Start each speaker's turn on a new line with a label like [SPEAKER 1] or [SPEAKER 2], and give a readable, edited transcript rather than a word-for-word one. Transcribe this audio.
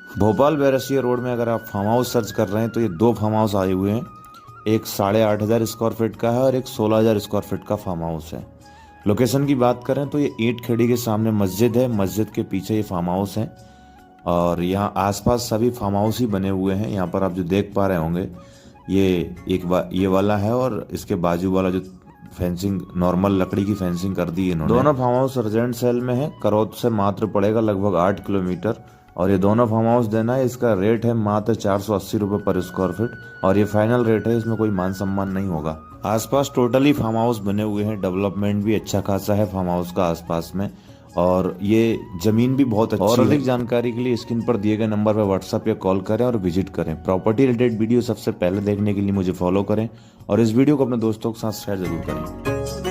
[SPEAKER 1] Bhopal Berasia road में अगर आप फार्म हाउस सर्च कर रहे हैं तो ये दो फार्म हाउस आए हुए हैं। एक 8,500 स्क्वायर फीट का है और एक 16,000 स्क्वायर फीट का फार्म हाउस है। लोकेशन की बात करें तो ये ईंट खेड़ी के सामने मस्जिद है, मस्जिद के पीछे ये फार्म हाउस है और यहाँ आसपास सभी फार्म हाउस ही बने हुए हैं। यहाँ पर आप जो देख पा रहे होंगे ये ये वाला है और इसके बाजू वाला जो फेंसिंग नॉर्मल लकड़ी की फेंसिंग कर दी इन्होंने। दोनों फार्म हाउस रेजिडेंट सेल में है। करौद से मात्र पड़ेगा लगभग 8 किलोमीटर और ये दोनों फार्म हाउस देना है। इसका रेट है मात्र 480 रुपये पर स्क्वायर फीट और ये फाइनल रेट है, इसमें कोई मान सम्मान नहीं होगा। आसपास टोटली फार्म हाउस बने हुए हैं, डेवलपमेंट भी अच्छा खासा है फार्म हाउस का आसपास में और ये जमीन भी बहुत अच्छी है। और अधिक जानकारी के लिए स्क्रीन पर दिए गए नंबर पर व्हाट्सएप या कॉल करें और विजिट करें। प्रॉपर्टी रिलेटेड वीडियो सबसे पहले देखने के लिए मुझे फॉलो करें और इस वीडियो को अपने दोस्तों के साथ शेयर जरूर करें।